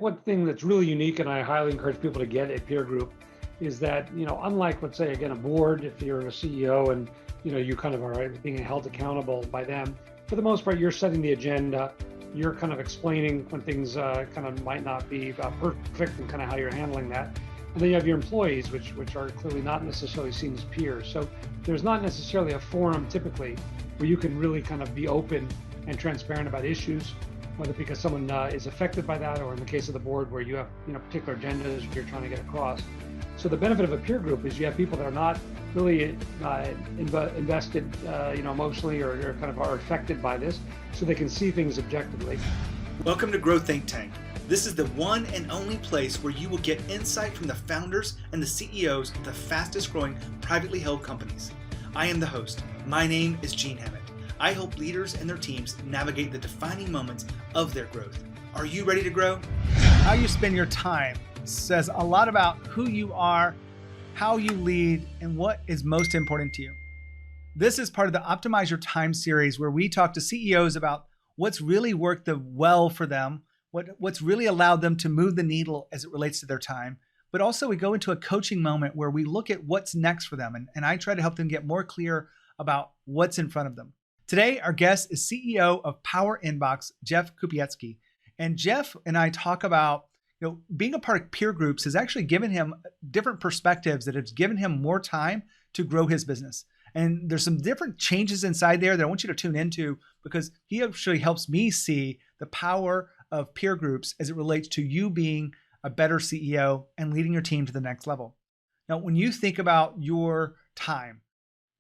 one thing that's really unique, and I highly encourage people to get a peer group, is that, unlike, let's say, again, a board, if you're a CEO and, you kind of are being held accountable by them, for the most part, you're setting the agenda, you're kind of explaining when things kind of might not be perfect and kind of how you're handling that. And then you have your employees, which are clearly not necessarily seen as peers. So there's not necessarily a forum typically where you can really kind of be open and transparent about issues, whether because someone is affected by that, or in the case of the board where you have particular agendas you're trying to get across. So the benefit of a peer group is you have people that are not really invested emotionally or kind of are affected by this, so they can see things objectively. Welcome to Grow Think Tank. This is the one and only place where you will get insight from the founders and the CEOs of the fastest growing privately held companies. I am the host. My name is Gene Hammett. I help leaders and their teams navigate the defining moments of their growth. Are you ready to grow? How you spend your time says a lot about who you are, how you lead, and what is most important to you. This is part of the Optimize Your Time series, where we talk to CEOs about what's really worked well for them, what's really allowed them to move the needle as it relates to their time. But also we go into a coaching moment where we look at what's next for them. And I try to help them get more clear about what's in front of them. Today, our guest is CEO of Powerinbox, Jeff Kupietzy. And Jeff and I talk about, being a part of peer groups has actually given him different perspectives that has given him more time to grow his business. And there's some different changes inside there that I want you to tune into, because he actually helps me see the power of peer groups as it relates to you being a better CEO and leading your team to the next level. Now, when you think about your time,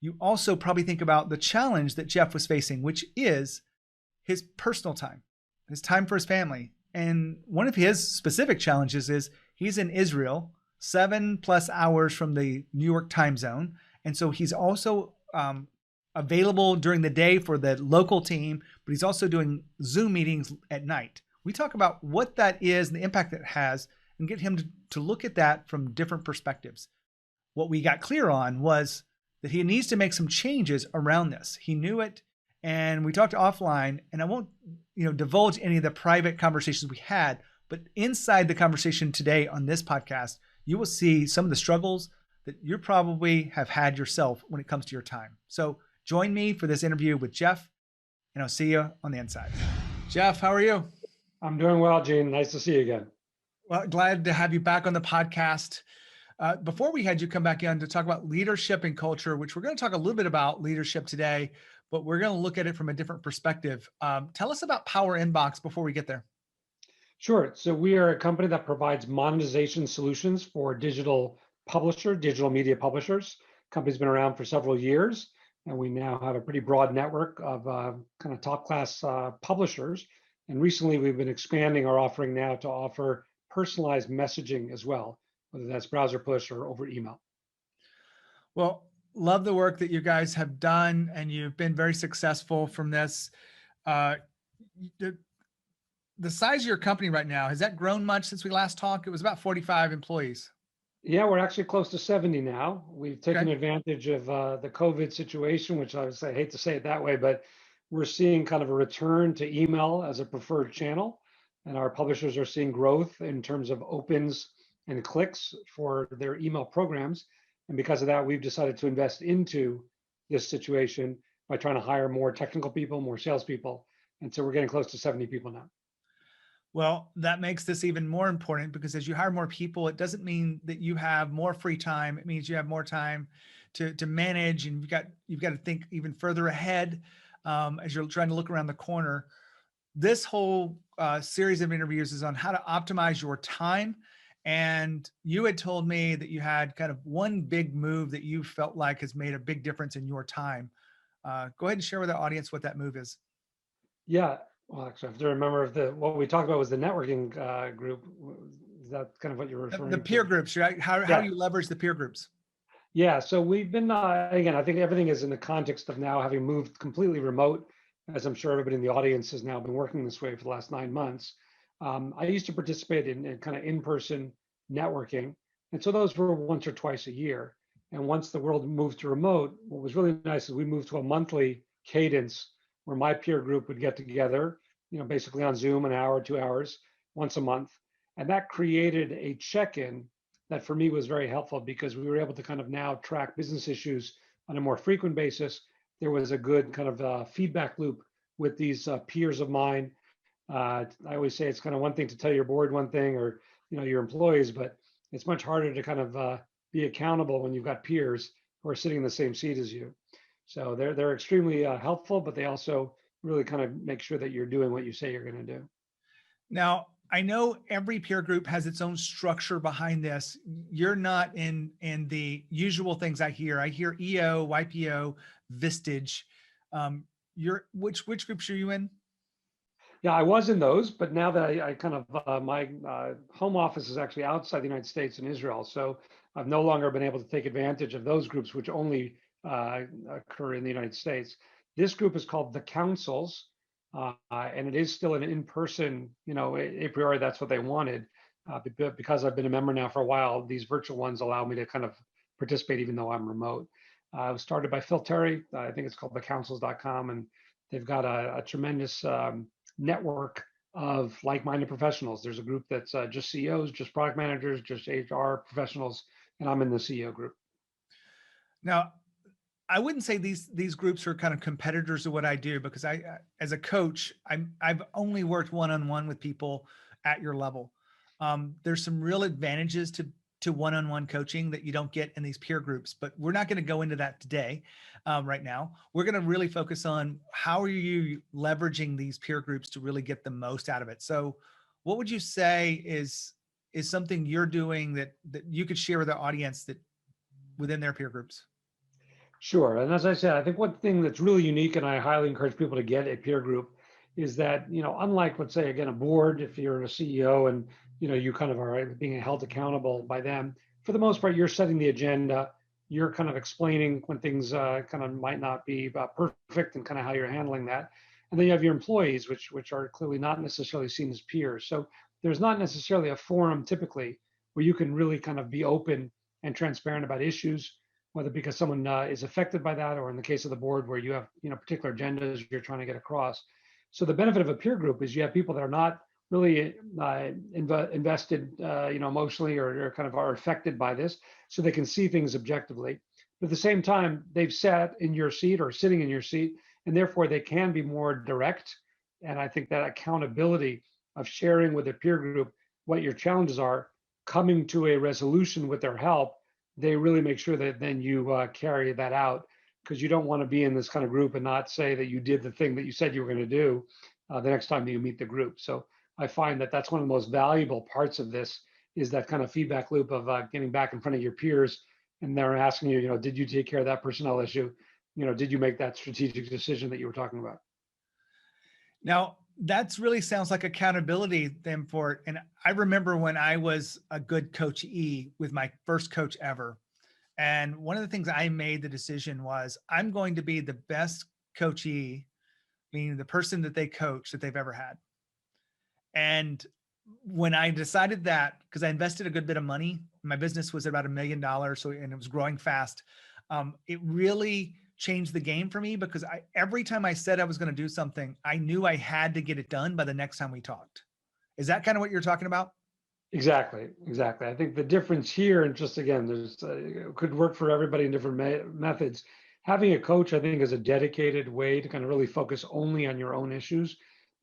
you also probably think about the challenge that Jeff was facing, which is his personal time, his time for his family. And one of his specific challenges is he's in Israel, 7+ hours from the New York time zone. And so he's also available during the day for the local team, but he's also doing Zoom meetings at night. We talk about what that is and the impact that it has, and get him to look at that from different perspectives. What we got clear on was that he needs to make some changes around this. He knew it, and we talked offline, and I won't divulge any of the private conversations we had, but inside the conversation today on this podcast, you will see some of the struggles that you probably have had yourself when it comes to your time. So join me for this interview with Jeff, and I'll see you on the inside. Jeff, how are you? I'm doing well, Gene. Nice to see you again. Well, glad to have you back on the podcast. Before we had you come back in to talk about leadership and culture, which we're going to talk a little bit about leadership today, but we're going to look at it from a different perspective. Tell us about Powerinbox before we get there. Sure. So we are a company that provides monetization solutions for digital media publishers. Company's been around for several years, and we now have a pretty broad network of kind of top-class publishers. And recently, we've been expanding our offering now to offer personalized messaging as well, whether that's browser push or over email. Well, love the work that you guys have done, and you've been very successful from this. The size of your company right now, has that grown much since we last talked? It was about 45 employees. Yeah, we're actually close to 70 now. We've taken advantage of the COVID situation, which I hate to say it that way, but we're seeing kind of a return to email as a preferred channel. And our publishers are seeing growth in terms of opens and clicks for their email programs. And because of that, we've decided to invest into this situation by trying to hire more technical people, more salespeople. And so we're getting close to 70 people now. Well, that makes this even more important, because as you hire more people, it doesn't mean that you have more free time. It means you have more time to manage, and you've got to think even further ahead as you're trying to look around the corner. This whole series of interviews is on how to optimize your time. And you had told me that you had kind of one big move that you felt like has made a big difference in your time. Go ahead and share with our audience what that move is. Yeah. Well, actually, I have to remember what we talked about was the networking group. Is that kind of what you're referring to? The peer groups, right? How do you leverage the peer groups? Yeah, so we've been, again, I think everything is in the context of now having moved completely remote, as I'm sure everybody in the audience has now been working this way for the last 9 months. I used to participate in kind of in-person networking. And so those were once or twice a year. And once the world moved to remote, what was really nice is we moved to a monthly cadence where my peer group would get together, basically on Zoom, an hour, 2 hours, once a month. And that created a check-in that for me was very helpful because we were able to kind of now track business issues on a more frequent basis. There was a good kind of feedback loop with these peers of mine. I always say it's kind of one thing to tell your board one thing or your employees, but it's much harder to kind of be accountable when you've got peers who are sitting in the same seat as you. So they're extremely helpful, but they also really kind of make sure that you're doing what you say you're going to do. Now, I know every peer group has its own structure behind this. You're not in the usual things I hear. I hear EO, YPO, Vistage. Which groups are you in? Yeah, I was in those, but now that I kind of my home office is actually outside the United States in Israel, so I've no longer been able to take advantage of those groups, which only occur in the United States. This group is called the Councils, and it is still an in-person. A priori that's what they wanted, because I've been a member now for a while. These virtual ones allow me to kind of participate even though I'm remote. It was started by Phil Terry. I think it's called thecouncils.com, and they've got a tremendous network of like-minded professionals. There's a group that's just CEOs, just product managers, just HR professionals, and I'm in the CEO group. Now, I wouldn't say these groups are kind of competitors of what I do, because I, as a coach, I've only worked one-on-one with people at your level. There's some real advantages to one-on-one coaching that you don't get in these peer groups, but we're not going to go into that today. Right now, we're going to really focus on how are you leveraging these peer groups to really get the most out of it. So what would you say is something you're doing that you could share with the audience that within their peer groups? Sure. And as I said, I think one thing that's really unique, and I highly encourage people to get a peer group, is that, unlike, let's say, again, a board, if you're a CEO and, you kind of are being held accountable by them, for the most part, you're setting the agenda. You're kind of explaining when things kind of might not be perfect and kind of how you're handling that. And then you have your employees, which are clearly not necessarily seen as peers. So there's not necessarily a forum typically where you can really kind of be open and transparent about issues, whether because someone is affected by that, or in the case of the board where you have particular agendas you're trying to get across. So the benefit of a peer group is you have people that are not really invested, emotionally, or kind of are affected by this, so they can see things objectively. But at the same time, they've sat in your seat or sitting in your seat, and therefore they can be more direct. And I think that accountability of sharing with a peer group what your challenges are, coming to a resolution with their help, they really make sure that then you carry that out, because you don't want to be in this kind of group and not say that you did the thing that you said you were going to do the next time that you meet the group. So I find that that's one of the most valuable parts of this, is that kind of feedback loop of getting back in front of your peers, and they're asking you, did you take care of that personnel issue? Did you make that strategic decision that you were talking about? Now, that's really sounds like accountability then for it. And I remember when I was a good coachee with my first coach ever. And one of the things I made the decision was I'm going to be the best coachee, meaning the person that they coach that they've ever had. And when I decided that, because I invested a good bit of money, my business was about $1 million, and it was growing fast. It really changed the game for me, because every time I said I was going to do something, I knew I had to get it done by the next time we talked. Is that kind of what you're talking about? Exactly. I think the difference here, and just again, there's could work for everybody in different methods. Having a coach, I think, is a dedicated way to kind of really focus only on your own issues.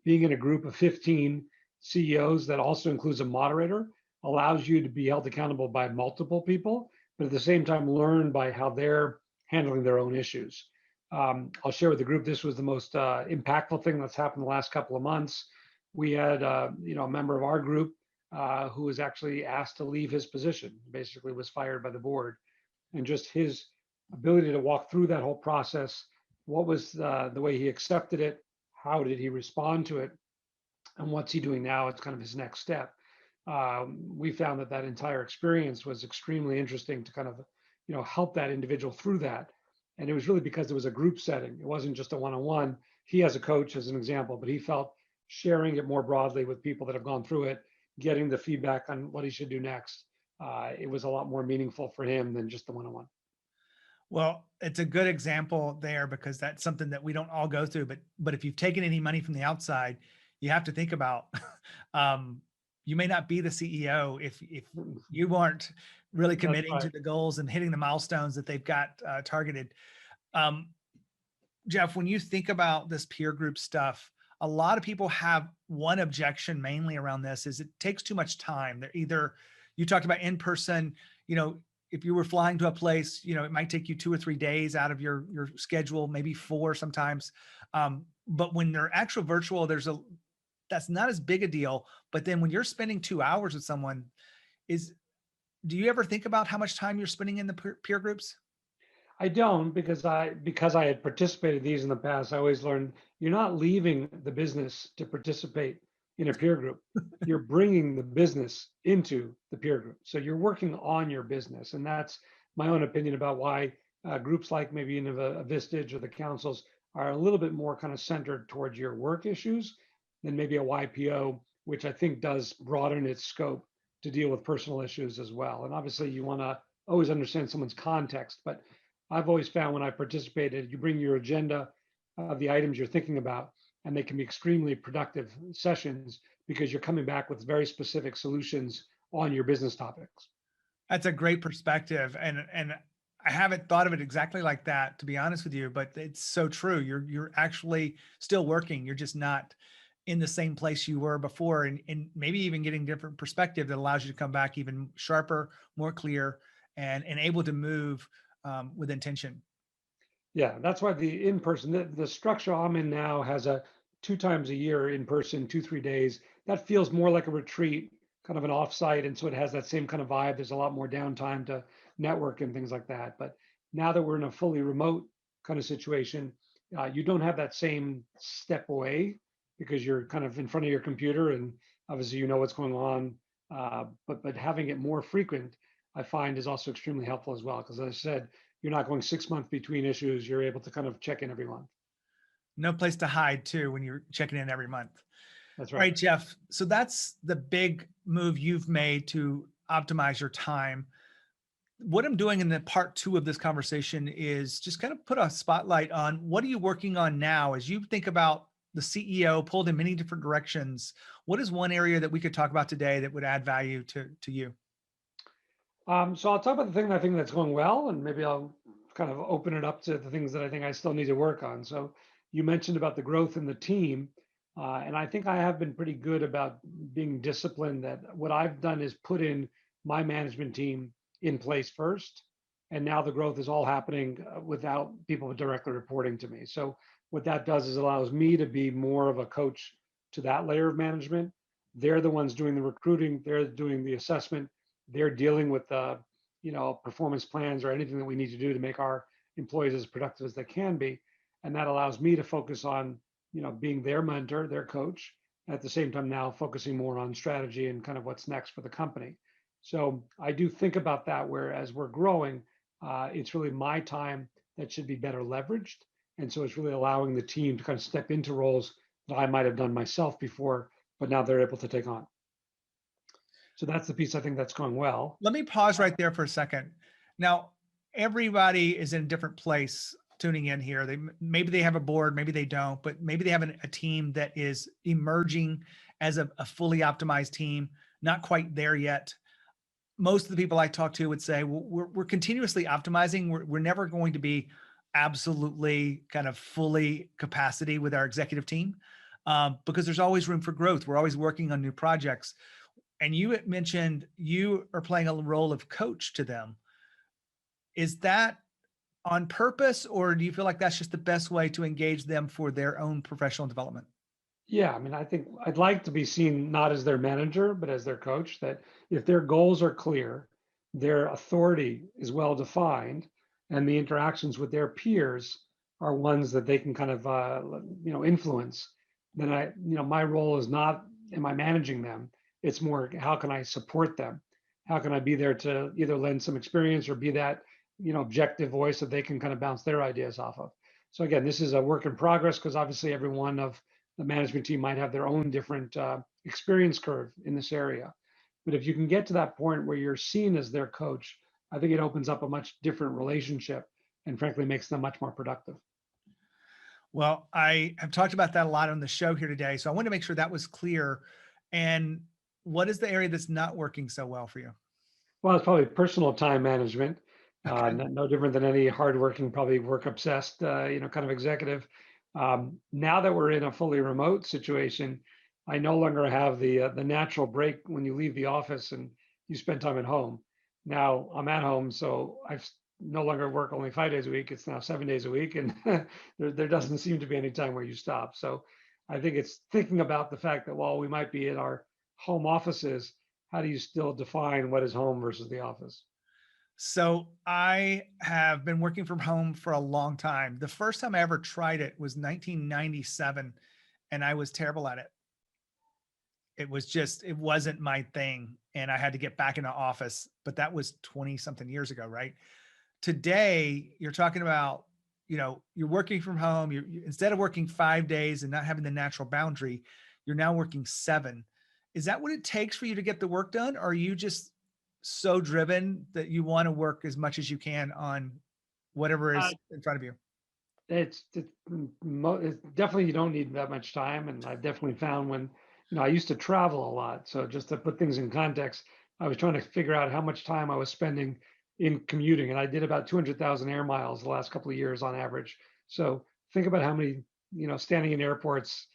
Being in a group of 15 CEOs that also includes a moderator allows you to be held accountable by multiple people, but at the same time learn by how they're handling their own issues. I'll share with the group, this was the most impactful thing that's happened the last couple of months. We had a member of our group who was actually asked to leave his position, basically was fired by the board. And just his ability to walk through that whole process, what was the way he accepted it, how did he respond to it, and what's he doing now? It's kind of his next step. We found that entire experience was extremely interesting to kind of help that individual through that. And it was really because it was a group setting. It wasn't just a one-on-one. He has a coach as an example, but he felt sharing it more broadly with people that have gone through it, getting the feedback on what he should do next. It was a lot more meaningful for him than just the one-on-one. Well, it's a good example there, because that's something that we don't all go through. But if you've taken any money from the outside, you have to think about you may not be the CEO if you aren't really committing to the goals and hitting the milestones that they've got targeted. Jeff, when you think about this peer group stuff, a lot of people have one objection mainly around this is it takes too much time. They're either, you talked about in person, if you were flying to a place, it might take you 2 or 3 days out of your schedule, maybe 4 sometimes. But when they're actual virtual, that's not as big a deal. But then when you're spending 2 hours with someone, do you ever think about how much time you're spending in the peer groups? I don't, because I had participated in these in the past. I always learned you're not leaving the business to participate in a peer group. You're bringing the business into the peer group. So you're working on your business. And that's my own opinion about why groups like maybe in a Vistage or the councils are a little bit more kind of centered towards your work issues than maybe a YPO, which I think does broaden its scope to deal with personal issues as well. And obviously you want to always understand someone's context, but I've always found when I participated, you bring your agenda of the items you're thinking about, and they can be extremely productive sessions because you're coming back with very specific solutions on your business topics. That's a great perspective. And I haven't thought of it exactly like that, to be honest with you, but it's so true. You're actually still working. You're just not in the same place you were before, and maybe even getting different perspective that allows you to come back even sharper, more clear, and able to move with intention. Yeah, that's why the in-person, the structure I'm in now has a 2 times a year in person, 2-3 days. That feels more like a retreat, kind of an offsite, and so it has that same kind of vibe. There's a lot more downtime to network and things like that. But now that we're in a fully remote kind of situation, you don't have that same step away because you're kind of in front of your computer and obviously you know what's going on. But having it more frequent, I find, is also extremely helpful as well. Because as I said, you're not going 6 months between issues. You're able to kind of check in every month. No place to hide too when you're checking in every month. That's All right. right, Jeff. So that's the big move you've made to optimize your time. What I'm doing in the part 2 of this conversation is just kind of put a spotlight on what are you working on now as you think about the CEO pulled in many different directions. What is one area that we could talk about today that would add value to you? So I'll talk about the thing that I think that's going well, and maybe I'll kind of open it up to the things that I think I still need to work on. So you mentioned about the growth in the team, and I think I have been pretty good about being disciplined. That what I've done is put in my management team in place first, and now the growth is all happening without people directly reporting to me. So what that does is allows me to be more of a coach to that layer of management. They're the ones doing the recruiting. They're doing the assessment. They're dealing with performance plans or anything that we need to do to make our employees as productive as they can be. And that allows me to focus on being their mentor, their coach, at the same time now focusing more on strategy and kind of what's next for the company. So I do think about that, where as we're growing, it's really my time that should be better leveraged. And so it's really allowing the team to kind of step into roles that I might have done myself before, but now they're able to take on. So that's the piece I think that's going well. Let me pause right there for a second. Now, everybody is in a different place tuning in here. Maybe they have a board, maybe they don't, but maybe they have a team that is emerging as a fully optimized team, not quite there yet. Most of the people I talk to would say, well, we're continuously optimizing. We're never going to be absolutely kind of fully capacity with our executive team because there's always room for growth. We're always working on new projects. And you mentioned you are playing a role of coach to them. Is that on purpose, or do you feel like that's just the best way to engage them for their own professional development? Yeah, I mean, I think I'd like to be seen not as their manager, but as their coach, that if their goals are clear, their authority is well defined, and the interactions with their peers are ones that they can kind of, influence, then my role is not, am I managing them? It's more, how can I support them? How can I be there to either lend some experience or be that, objective voice that they can kind of bounce their ideas off of? So again, this is a work in progress because obviously every one of the management team might have their own different experience curve in this area. But if you can get to that point where you're seen as their coach, I think it opens up a much different relationship and frankly makes them much more productive. Well, I have talked about that a lot on the show here today. So I want to make sure that was clear. And what is the area that's not working so well for you? Well, it's probably personal time management. Okay. No different than any hardworking, probably work obsessed, kind of executive. Now that we're in a fully remote situation, I no longer have the natural break when you leave the office and you spend time at home. Now I'm at home, so I've no longer work only 5 days a week. It's now 7 days a week, and there doesn't seem to be any time where you stop. So I think it's thinking about the fact that while we might be in our home offices, how do you still define what is home versus the office? So I have been working from home for a long time. The first time I ever tried it was 1997, and I was terrible at it. It wasn't my thing. And I had to get back into office, but that was 20 something years ago, right? Today, you're talking about, you're working from home. Instead of working 5 days and not having the natural boundary, you're now working 7. Is that what it takes for you to get the work done? Or are you just so driven that you want to work as much as you can on whatever Uh, is in front of you? it's definitely you don't need that much time, and I've definitely found when I used to travel a lot. So just to put things in context, I was trying to figure out how much time I was spending in commuting, and I did about 200,000 air miles the last couple of years on average. So think about how many standing in airports,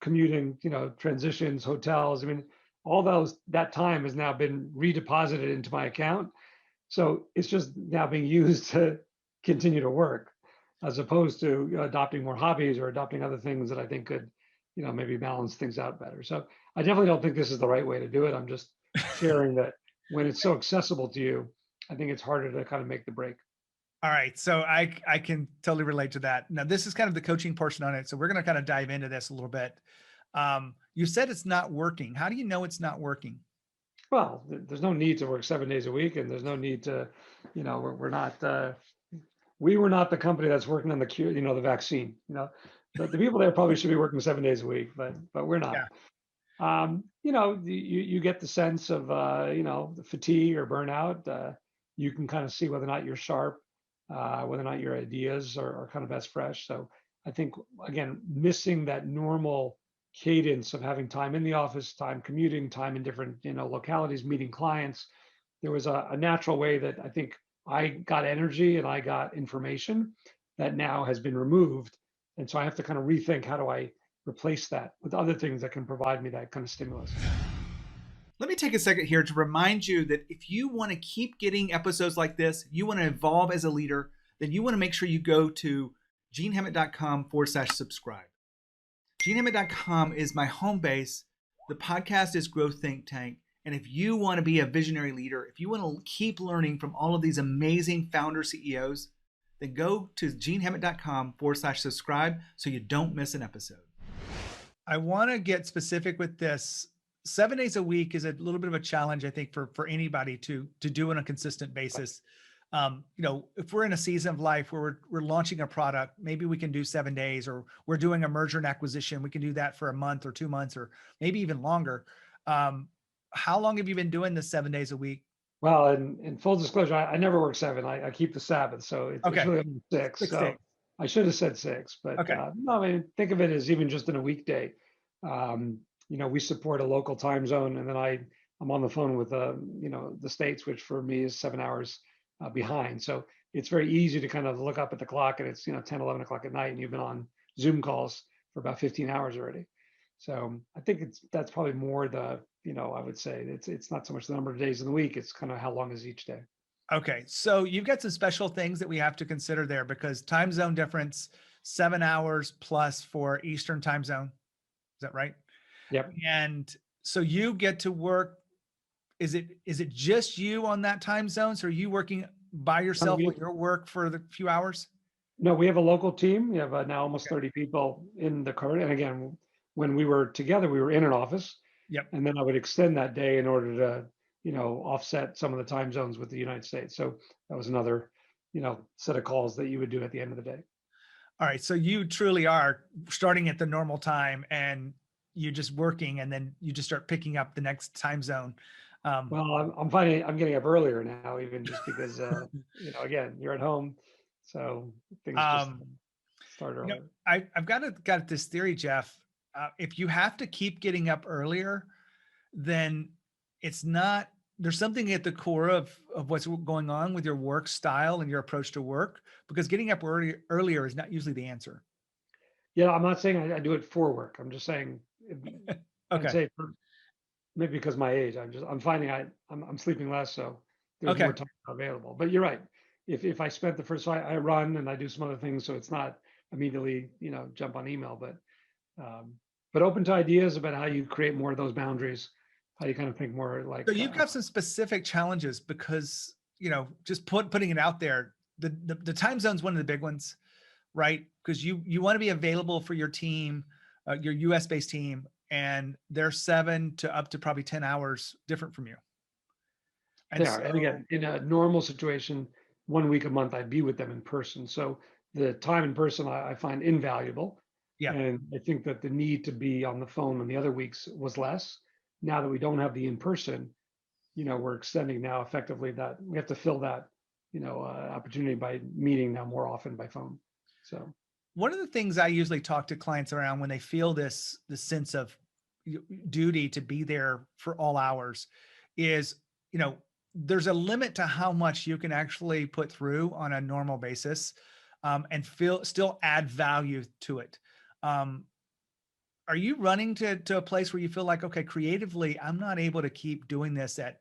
commuting, transitions, hotels. I mean, all that time has now been redeposited into my account. So it's just now being used to continue to work, as opposed to adopting more hobbies or adopting other things that I think could, maybe balance things out better. So I definitely don't think this is the right way to do it. I'm just sharing that when it's so accessible to you, I think it's harder to kind of make the break. All right. So I can totally relate to that. Now, this is kind of the coaching portion on it. So we're going to kind of dive into this a little bit. You said it's not working. How do you know it's not working? Well, there's no need to work 7 days a week, and there's no need to, we're not, we were not the company that's working on the cure, the vaccine. The people there probably should be working 7 days a week, but we're not. Yeah. You get the sense of, the fatigue or burnout. You can kind of see whether or not you're sharp, whether or not your ideas are kind of as fresh. So I think, again, missing that normal cadence of having time in the office, time commuting, time in different, localities, meeting clients, there was a natural way that I think I got energy and I got information that now has been removed. And so I have to kind of rethink, how do I replace that with other things that can provide me that kind of stimulus. Let me take a second here to remind you that if you want to keep getting episodes like this, you want to evolve as a leader, then you want to make sure you go to genehammett.com/subscribe. genehammett.com is my home base. The podcast is Growth Think Tank. And if you want to be a visionary leader, if you want to keep learning from all of these amazing founder CEOs, then go to genehammett.com/subscribe so you don't miss an episode. I want to get specific with this. 7 days a week is a little bit of a challenge, I think, for anybody to do on a consistent basis. If we're in a season of life where we're launching a product, maybe we can do 7 days, or we're doing a merger and acquisition. We can do that for a month or 2 months, or maybe even longer. How long have you been doing this 7 days a week? Well, in full disclosure, I never work 7. I keep the Sabbath, so it's really only 6. Six so days. I should have said 6, but Okay. no, I mean, think of it as even just in a weekday. We support a local time zone, and then I'm on the phone with the States, which for me is 7 hours behind. So it's very easy to kind of look up at the clock, and it's 10, 11 o'clock at night, and you've been on Zoom calls for about 15 hours already. So I think that's probably more I would say it's not so much the number of days in the week, it's kind of how long is each day. Okay. So you've got some special things that we have to consider there, because time zone difference, 7 hours plus for Eastern time zone. Is that right? Yep. And so you get to work. Is it just you on that time zone? So are you working by yourself with your work for the few hours? No, we have a local team. We have now almost 30 people in the current. And again, when we were together, we were in an office. Yep. And then I would extend that day in order to, offset some of the time zones with the United States. So that was another, set of calls that you would do at the end of the day. All right. So you truly are starting at the normal time, and you're just working, and then you just start picking up the next time zone. Well, I'm finding I'm getting up earlier now, even just because, again, you're at home. So things just start earlier. I've got this theory, Jeff. If you have to keep getting up earlier, then it's not, there's something at the core of what's going on with your work style and your approach to work, because getting up earlier is not usually the answer. Yeah, I'm not saying I do it for work. I'm just saying, I'd Okay. say maybe because my age, I'm finding I'm sleeping less, so there's more Okay. time available. But you're right. If I spent the first, so I run and I do some other things, so it's not immediately, jump on email, but open to ideas about how you create more of those boundaries, how you kind of think more So like, you've got some specific challenges because, just putting it out there, the time zone's one of the big ones, right? Because you want to be available for your team, your US based team, and they're 7 to up to probably 10 hours different from you. And they are. And so, again, in a normal situation, 1 week a month, I'd be with them in person. So the time in person I find invaluable. yeah. And I think that the need to be on the phone on the other weeks was less. Now that we don't have the in person, we're extending now effectively that we have to fill that, opportunity by meeting now more often by phone. So One of the things I usually talk to clients around when they feel this sense of duty to be there for all hours is, there's a limit to how much you can actually put through on a normal basis, and still add value to it. Um, are you running to a place where you feel like, okay, creatively, I'm not able to keep doing this at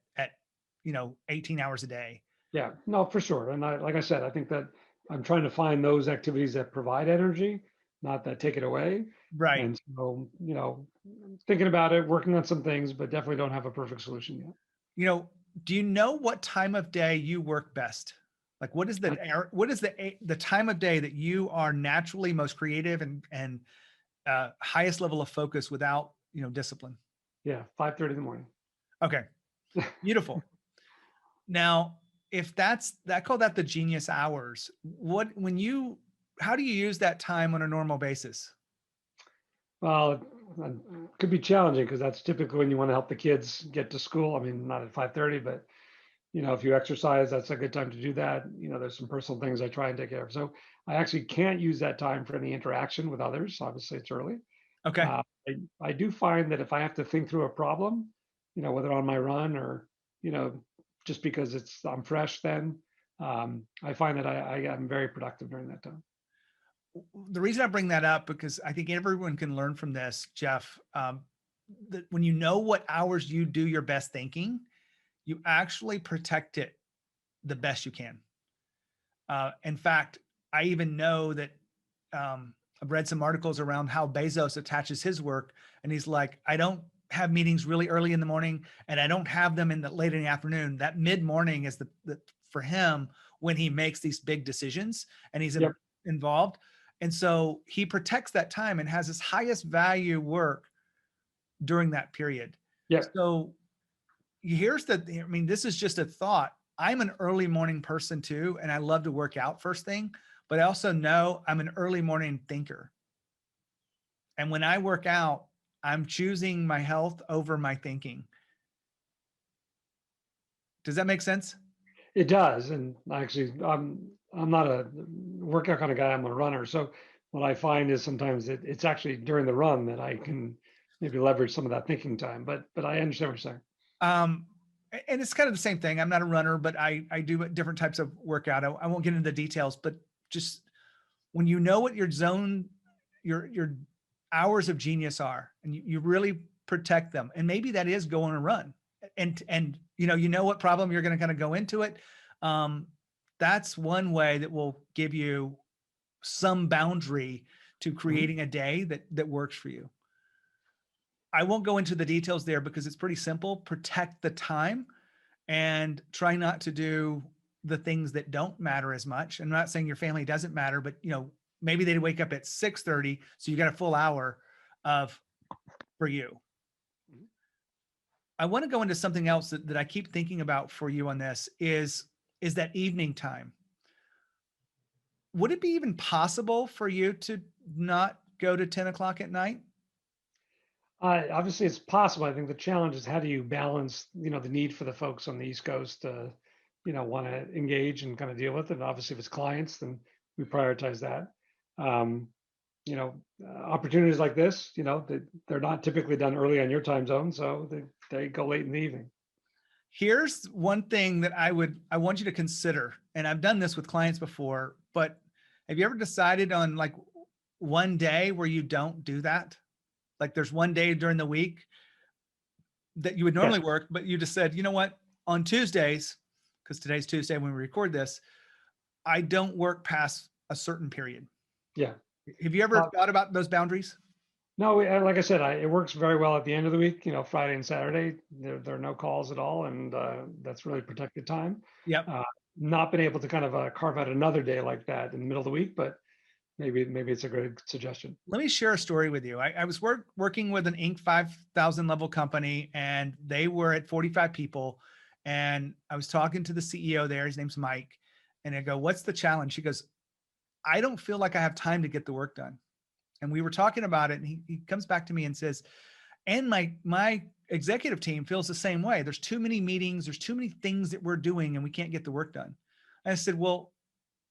18 hours a day? yeah, no, for sure. And like I said, I think that I'm trying to find those activities that provide energy, not that take it away. Right. And so, thinking about it, working on some things, but definitely don't have a perfect solution yet. Do you know what time of day you work best? Like what is the time of day that you are naturally most creative and highest level of focus without, discipline? Yeah, 5:30 in the morning. Okay. Beautiful. Now, if I call that the genius hours, how do you use that time on a normal basis? Well, it could be challenging because that's typically when you want to help the kids get to school. I mean, not at 5:30, but if you exercise, that's a good time to do that. There's some personal things I try and take care of. So I actually can't use that time for any interaction with others. Obviously, it's early. Okay. I do find that if I have to think through a problem, whether on my run or, just because I'm fresh then, I find that I am very productive during that time. The reason I bring that up, because I think everyone can learn from this, Jeff, that when you know what hours you do your best thinking, you actually protect it the best you can. In fact, I even know that I've read some articles around how Bezos attaches his work, and he's like, I don't have meetings really early in the morning, and I don't have them late in the afternoon. That mid morning is the for him when he makes these big decisions and he's Yep. involved. And so he protects that time and has his highest value work during that period. Yep. So this is just a thought. I'm an early morning person too, and I love to work out first thing, but I also know I'm an early morning thinker. And when I work out, I'm choosing my health over my thinking. Does that make sense? It does. And actually, I'm not a workout kind of guy. I'm a runner. So what I find is sometimes it's actually during the run that I can maybe leverage some of that thinking time. But I understand what you're saying. Um, and it's kind of the same thing. I'm not a runner, but I do different types of workout. I won't get into the details, but just when you know what your hours of genius are, and you really protect them, and maybe that is go on a run, and you know what problem you're going to kind of go into it. That's one way that will give you some boundary to creating a day that works for you. I won't go into the details there because it's pretty simple. Protect the time and try not to do the things that don't matter as much. I'm not saying your family doesn't matter, but maybe they wake up at 6:30, so you got a full hour for you. I want to go into something else that I keep thinking about for you on this is that evening time. Would it be even possible for you to not go to 10 o'clock at night? Obviously, it's possible. I think the challenge is how do you balance, the need for the folks on the East Coast to, want to engage and kind of deal with it. And obviously, if it's clients, then we prioritize that. Um, Opportunities like this, they're not typically done early on your time zone, so they go late in the evening. Here's one thing that I want you to consider, and I've done this with clients before, but have you ever decided on like one day where you don't do that? Like there's one day during the week that you would normally Yes. work, but you just said, you know what, on Tuesdays, because today's Tuesday when we record this, I don't work past a certain period. Yeah. Have you ever Uh, thought about those boundaries? No, like I said, it works very well at the end of the week. Friday and Saturday, there are no calls at all, and that's really protected time. Yep. Uh, Not been able to kind of carve out another day like that in the middle of the week, but maybe it's a good suggestion. Let me share a story with you. I was working with an Inc. 5,000 level company, and they were at 45 people. And I was talking to the CEO there. His name's Mike. And I go, what's the challenge? He goes, I don't feel like I have time to get the work done. And we were talking about it. And he comes back to me and says, and my executive team feels the same way. There's too many meetings. There's too many things that we're doing and we can't get the work done. And I said, well,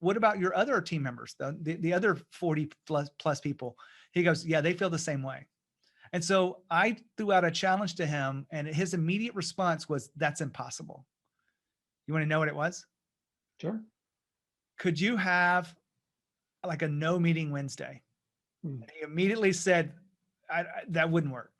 what about your other team members, the other 40 plus people? He goes, yeah, they feel the same way. And so I threw out a challenge to him, and his immediate response was, that's impossible. You want to know what it was? Sure. Could you have like a no meeting Wednesday? And he immediately said, that wouldn't work.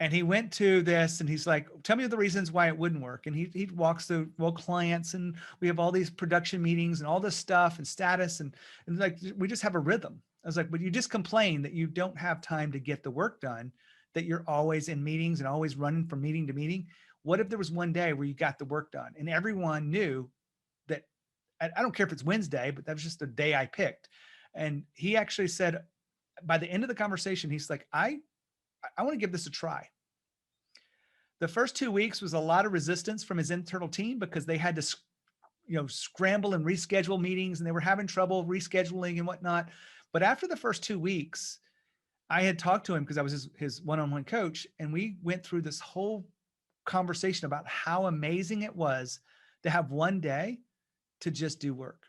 And he went to this and he's like, tell me the reasons why it wouldn't work. And he walks through, well, clients, and we have all these production meetings and all this stuff and status. And like, we just have a rhythm. I was like, but you just complain that you don't have time to get the work done, that you're always in meetings and always running from meeting to meeting. What if there was one day where you got the work done and everyone knew that, I don't care if it's Wednesday, but that was just the day I picked. And he actually said, by the end of the conversation, he's like, I want to give this a try. The first 2 weeks was a lot of resistance from his internal team because they had to, scramble and reschedule meetings, and they were having trouble rescheduling and whatnot. But after the first 2 weeks, I had talked to him because I was his one-on-one coach, and we went through this whole conversation about how amazing it was to have one day to just do work.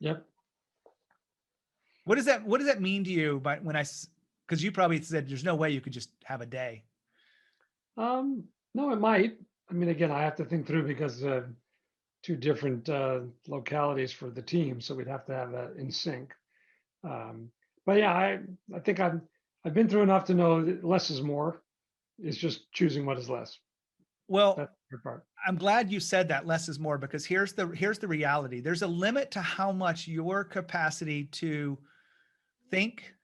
Yep. What does that mean to you? Because you probably said there's no way you could just have a day. No, it might. I mean, again, I have to think through because two different localities for the team, so we'd have to have that in sync. But yeah, I think I've been through enough to know that less is more. It's just choosing what is less. Well, that's the part. I'm glad you said that less is more, because here's the reality. There's a limit to how much your capacity to think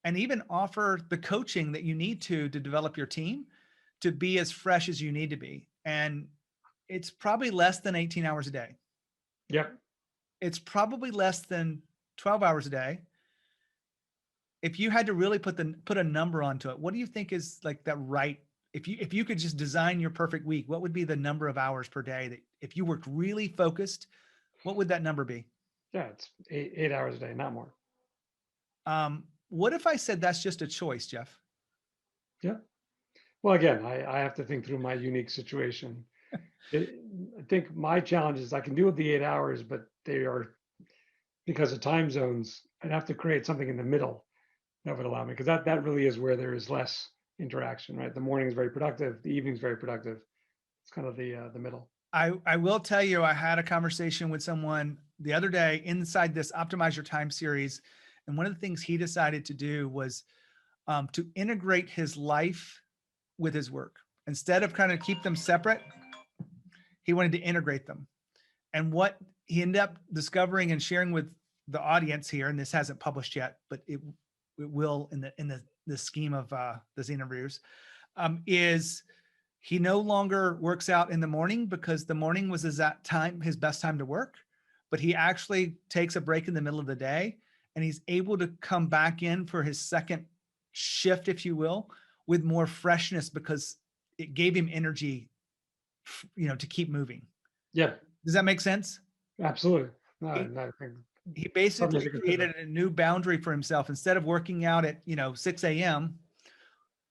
and even offer the coaching that you need to develop your team to be as fresh as you need to be. And it's probably less than 18 hours a day. Yep. It's probably less than 12 hours a day. If you had to really put a number onto it, what do you think is like that right? If you could just design your perfect week, what would be the number of hours per day that if you worked really focused, what would that number be? Yeah, it's eight hours a day, not more. What if I said that's just a choice, Jeff? Yeah. Well, again, I have to think through my unique situation. I think my challenge is I can do it the 8 hours, but they are, because of time zones, I'd have to create something in the middle that would allow me, because that really is where there is less interaction, right? The morning is very productive, the evening is very productive. It's kind of the middle. I will tell you, I had a conversation with someone the other day inside this Optimize Your Time series. And one of the things he decided to do was to integrate his life with his work. Instead of kind of keep them separate, he wanted to integrate them. And what he ended up discovering and sharing with the audience here, and this hasn't published yet, but it will in the scheme of these interviews, is he no longer works out in the morning because the morning was his best time to work, but he actually takes a break in the middle of the day, and he's able to come back in for his second shift, if you will, with more freshness because it gave him energy, to keep moving. Yeah. Does that make sense? Absolutely. No, he basically created a new boundary for himself. Instead of working out at 6 a.m.,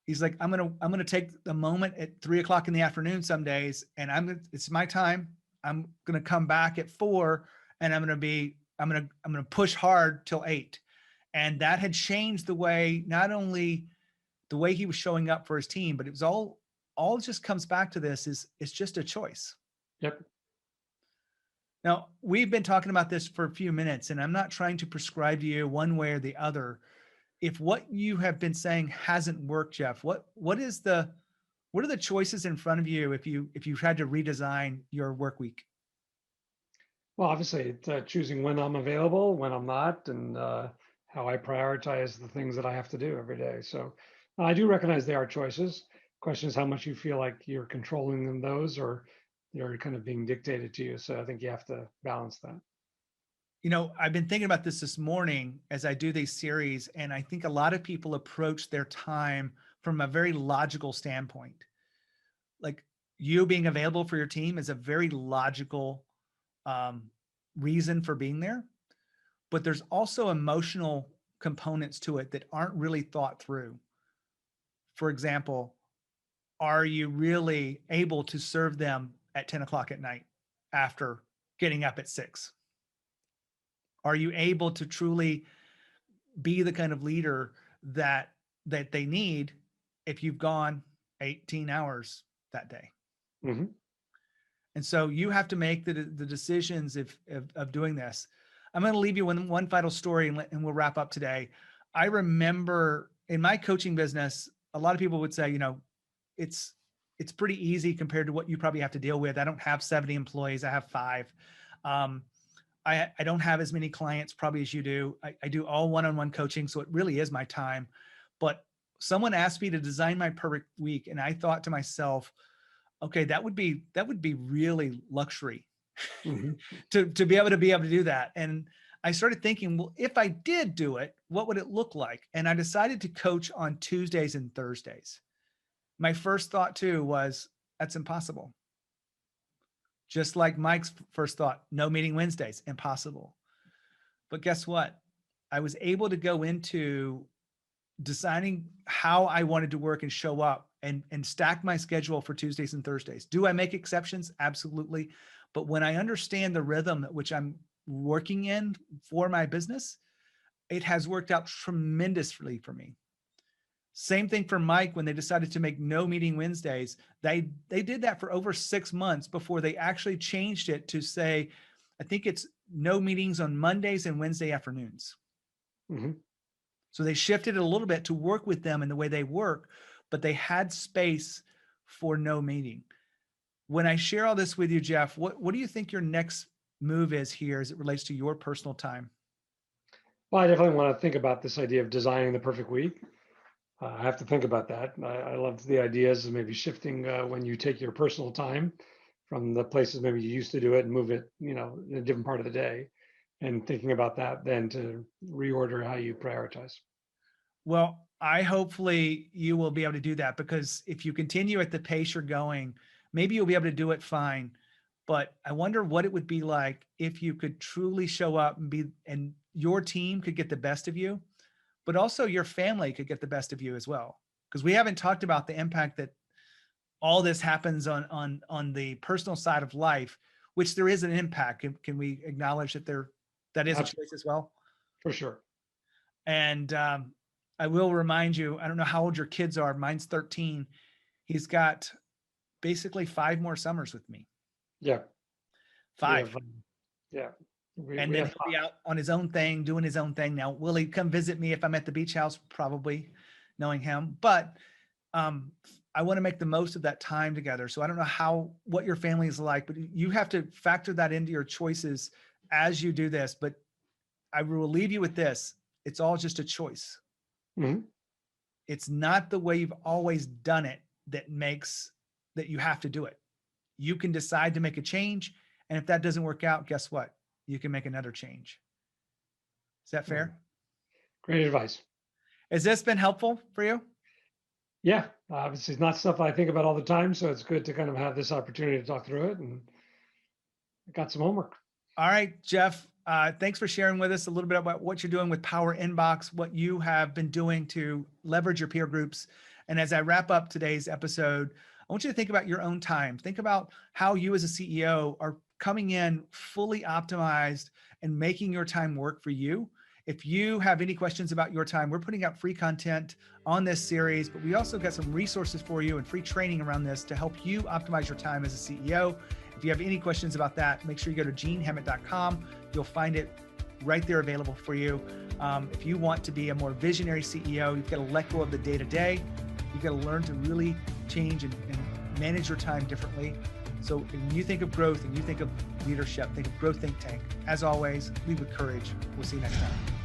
he's like, I'm gonna take the moment at 3 o'clock in the afternoon some days, and it's my time. I'm gonna come back at 4, and I'm gonna push hard till 8. And that had changed the way, not only the way he was showing up for his team, but it was all all it just comes back to this is it's just a choice. Yep. Now, we've been talking about this for a few minutes, and I'm not trying to prescribe to you one way or the other. If what you have been saying hasn't worked, Jeff, what are the choices in front of you if you had to redesign your work week? Well, obviously, it's choosing when I'm available, when I'm not, and how I prioritize the things that I have to do every day. So I do recognize they are choices. Question is how much you feel like you're controlling them, those, or they're kind of being dictated to you. So I think you have to balance that. I've been thinking about this morning as I do these series, and I think a lot of people approach their time from a very logical standpoint. Like, you being available for your team is a very logical reason for being there, but there's also emotional components to it that aren't really thought through. For example, are you really able to serve them at 10 o'clock at night after getting up at 6? Are you able to truly be the kind of leader that they need if you've gone 18 hours that day? Mm-hmm. And so you have to make the decisions of doing this. I'm going to leave you with one final story, and we'll wrap up today. I remember in my coaching business, a lot of people would say, it's pretty easy compared to what you probably have to deal with. I don't have 70 employees. I have 5. I don't have as many clients probably as you do. I do all one-on-one coaching, so it really is my time. But someone asked me to design my perfect week, and I thought to myself, okay, that would be really luxury Mm-hmm. to be able to do that. And I started thinking, well, if I did do it, what would it look like? And I decided to coach on Tuesdays and Thursdays. My first thought too was, that's impossible. Just like Mike's first thought, no meeting Wednesdays, impossible. But guess what? I was able to go into deciding how I wanted to work and show up and stack my schedule for Tuesdays and Thursdays. Do I make exceptions? Absolutely. But when I understand the rhythm at which I'm working in for my business, it has worked out tremendously for me. Same thing for Mike when they decided to make no meeting Wednesdays. They did that for over 6 months before they actually changed it to say, I think it's no meetings on Mondays and Wednesday afternoons. Mm-hmm. So they shifted it a little bit to work with them in the way they work, but they had space for no meeting. When I share all this with you, Jeff, what do you think your next move is here as it relates to your personal time? Well, I definitely want to think about this idea of designing the perfect week. I have to think about that. I love the ideas of maybe shifting when you take your personal time from the places maybe you used to do it and move it, in a different part of the day, and thinking about that then to reorder how you prioritize. Well, I hopefully you will be able to do that, because if you continue at the pace you're going, maybe you'll be able to do it fine. But I wonder what it would be like if you could truly show up and your team could get the best of you, but also your family could get the best of you as well. Because we haven't talked about the impact that all this happens on the personal side of life, which there is an impact. Can we acknowledge that that is a choice as well? For sure. And I will remind you, I don't know how old your kids are. Mine's 13. He's got basically 5 more summers with me. Yeah. 5. Yeah. And then he'll be out on his own thing, doing his own thing. Now, will he come visit me if I'm at the beach house? Probably, knowing him. But I want to make the most of that time together. So I don't know what your family is like, but you have to factor that into your choices as you do this. But I will leave you with this. It's all just a choice. Mm-hmm. It's not the way you've always done it that you have to do it. You can decide to make a change. And if that doesn't work out, guess what? You can make another change. Is that fair? Great advice. Has this been helpful for you? Yeah, obviously it's not stuff I think about all the time, so it's good to kind of have this opportunity to talk through it, and I got some homework. All right, Jeff, thanks for sharing with us a little bit about what you're doing with Powerinbox, what you have been doing to leverage your peer groups. And as I wrap up today's episode, I want you to think about your own time. Think about how you as a CEO are coming in fully optimized and making your time work for you. If you have any questions about your time, we're putting out free content on this series, but we also got some resources for you and free training around this to help you optimize your time as a CEO. If you have any questions about that, make sure you go to genehammett.com. You'll find it right there available for you. If you want to be a more visionary CEO, you've got to let go of the day-to-day. You've got to learn to really change and manage your time differently. So when you think of growth and you think of leadership, think of Growth Think Tank. As always, lead with courage. We'll see you next time.